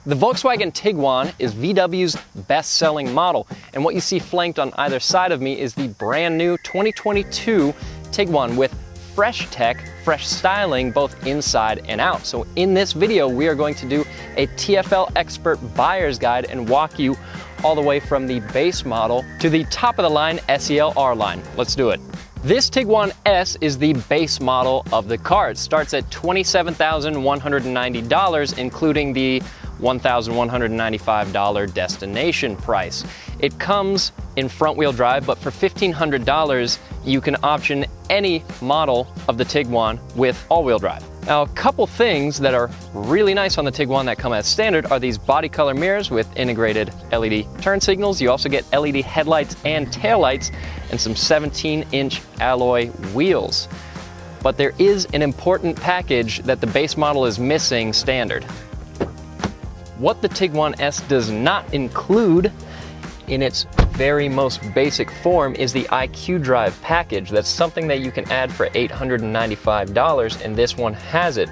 The Volkswagen Tiguan is VW's best-selling model, and what you see flanked on either side of me is the brand new 2022 Tiguan with fresh tech, fresh styling, both inside and out. So in this video, we are going to do a TFL expert buyer's guide and walk you all the way from the base model to the top of the line SEL R-Line. Let's do it. This Tiguan S is the base model of the car. It starts at $27,190, including the $1,195 destination price. It comes in front-wheel drive, but for $1,500, you can option any model of the Tiguan with all-wheel drive. Now, a couple things that are really nice on the Tiguan that come as standard are these body color mirrors with integrated LED turn signals. You also get LED headlights and taillights and some 17-inch alloy wheels. But there is an important package that the base model is missing standard. What the Tiguan S does not include in its very most basic form is the IQ Drive package. That's something that you can add for $895, and this one has it.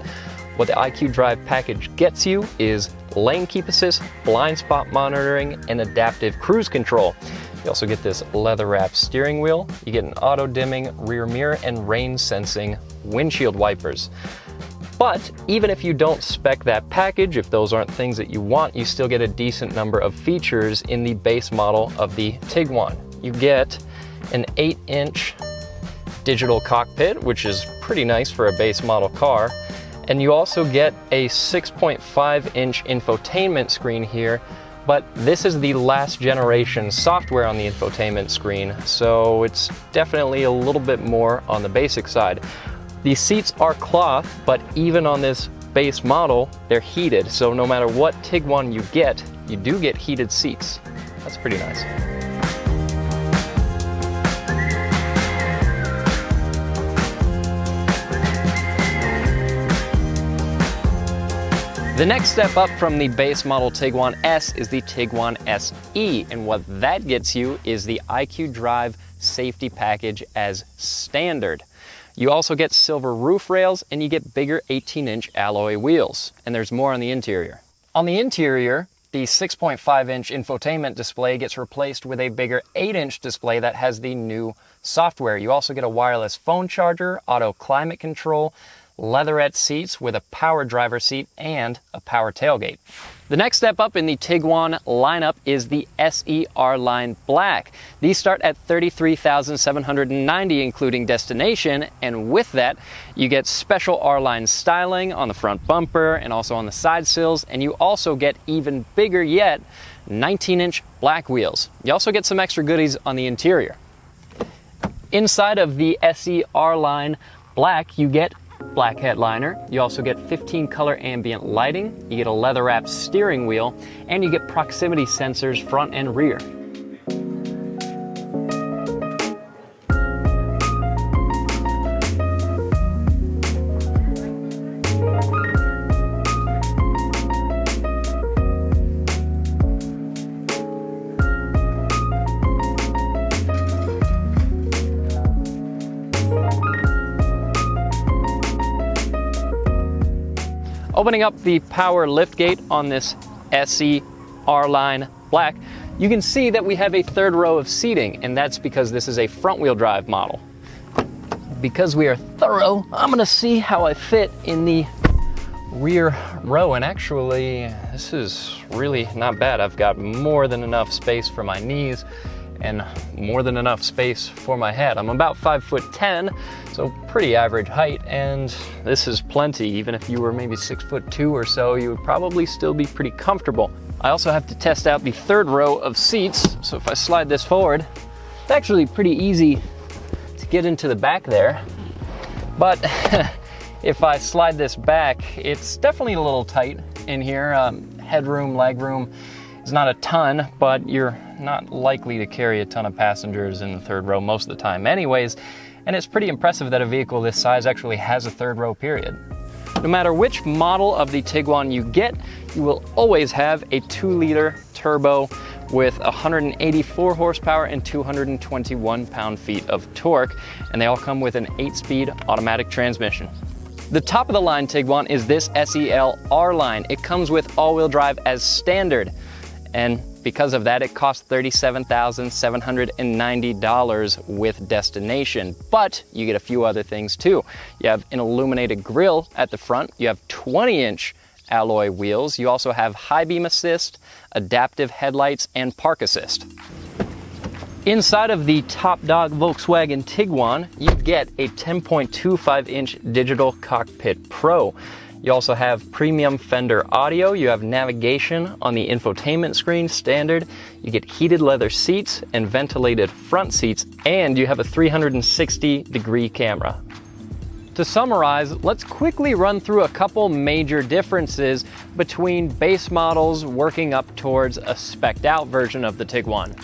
What the IQ Drive package gets you is lane keep assist, blind spot monitoring, and adaptive cruise control. You also get this leather-wrapped steering wheel. You get an auto-dimming rear mirror and rain-sensing windshield wipers. But even if you don't spec that package, if those aren't things that you want, you still get a decent number of features in the base model of the Tiguan. You get an 8-inch digital cockpit, which is pretty nice for a base model car. And you also get a 6.5-inch infotainment screen here, but this is the last generation software on the infotainment screen, so it's definitely a little bit more on the basic side. These seats are cloth, but even on this base model, they're heated. So no matter what Tiguan you do get heated seats. That's pretty nice. The next step up from the base model Tiguan S is the Tiguan SE, and what that gets you is the IQ Drive safety package as standard. You also get silver roof rails, and you get bigger 18-inch alloy wheels. And there's more on the interior. On the interior, the 6.5-inch infotainment display gets replaced with a bigger 8-inch display that has the new software. You also get a wireless phone charger, auto climate control, leatherette seats with a power driver seat, and a power tailgate. The next step up in the Tiguan lineup is the SE R-Line Black. These start at $33,790, including destination, and with that, you get special R-Line styling on the front bumper and also on the side sills, and you also get even bigger yet, 19-inch black wheels. You also get some extra goodies on the interior. Inside of the SE R-Line Black, you get black headliner. You also get 15 color ambient lighting, you get a leather-wrapped steering wheel, and you get proximity sensors front and rear. Opening up the power liftgate on this SE R-Line Black, you can see that we have a third row of seating, and that's because this is a front-wheel drive model. Because we are thorough, I'm gonna see how I fit in the rear row, and actually, this is really not bad. I've got more than enough space for my knees and more than enough space for my head. I'm about 5'10", so pretty average height, and this is plenty. Even if you were maybe 6'2" or so, you would probably still be pretty comfortable. I also have to test out the third row of seats, so if I slide this forward, it's actually pretty easy to get into the back there. But if I slide this back, it's definitely a little tight in here. Headroom, legroom is not a ton, but you're not likely to carry a ton of passengers in the third row most of the time anyways, and it's pretty impressive that a vehicle this size actually has a third row period. No matter which model of the Tiguan you get, you will always have a 2-liter turbo with 184 horsepower and 221 pound-feet of torque, and they all come with an 8-speed automatic transmission. The top of the line Tiguan is this SEL R-Line. It comes with all-wheel drive as standard, and because of that, it costs $37,790 with destination. But you get a few other things too. You have an illuminated grille at the front. You have 20-inch alloy wheels. You also have high beam assist, adaptive headlights, and park assist. Inside of the top dog Volkswagen Tiguan, you get a 10.25-inch digital cockpit pro. You also have premium Fender audio, you have navigation on the infotainment screen standard, you get heated leather seats and ventilated front seats, and you have a 360-degree camera. To summarize, let's quickly run through a couple major differences between base models working up towards a spec'd out version of the Tiguan.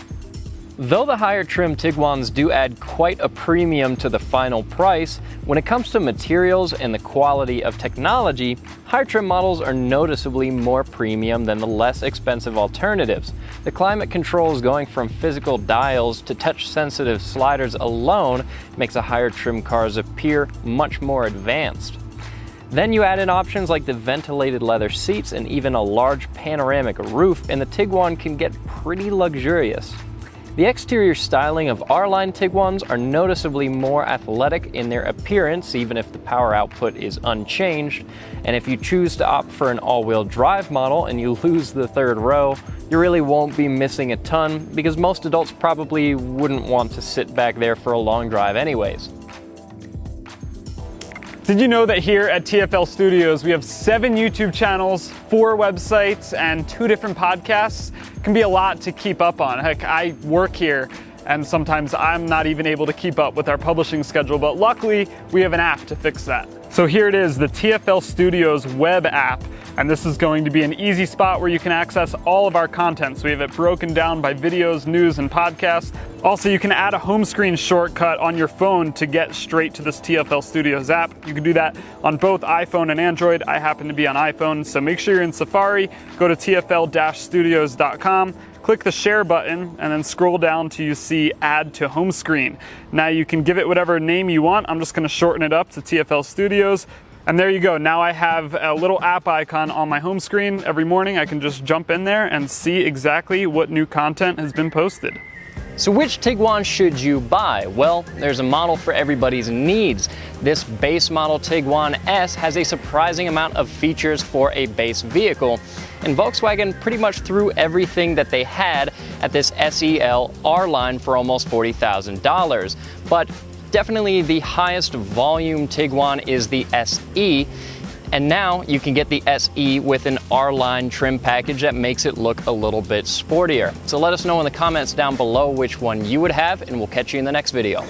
Though the higher trim Tiguans do add quite a premium to the final price, when it comes to materials and the quality of technology, higher trim models are noticeably more premium than the less expensive alternatives. The climate controls going from physical dials to touch-sensitive sliders alone makes the higher trim cars appear much more advanced. Then you add in options like the ventilated leather seats and even a large panoramic roof, and the Tiguan can get pretty luxurious. The exterior styling of R-Line Tiguans are noticeably more athletic in their appearance, even if the power output is unchanged. And if you choose to opt for an all-wheel drive model and you lose the third row, you really won't be missing a ton, because most adults probably wouldn't want to sit back there for a long drive anyways. Did you know that here at TFL Studios we have 7 YouTube channels, 4 websites, and 2 different podcasts? It can be a lot to keep up on. Heck, I work here and sometimes I'm not even able to keep up with our publishing schedule, but luckily we have an app to fix that. So here it is, the TFL Studios web app, and this is going to be an easy spot where you can access all of our content. So we have it broken down by videos, news, and podcasts. Also, you can add a home screen shortcut on your phone to get straight to this TFL Studios app. You can do that on both iPhone and Android. I happen to be on iPhone, so make sure you're in Safari, go to tfl-studios.com, click the share button, and then scroll down till you see add to home screen. Now you can give it whatever name you want. I'm just gonna shorten it up to TFL Studios. And there you go. Now I have a little app icon on my home screen. Every morning I can just jump in there and see exactly what new content has been posted. So which Tiguan should you buy? Well, there's a model for everybody's needs. This base model Tiguan S has a surprising amount of features for a base vehicle, and Volkswagen pretty much threw everything that they had at this SEL R-Line for almost $40,000. But definitely the highest volume Tiguan is the SE, and now you can get the SE with an R-Line trim package that makes it look a little bit sportier. So let us know in the comments down below which one you would have, and we'll catch you in the next video.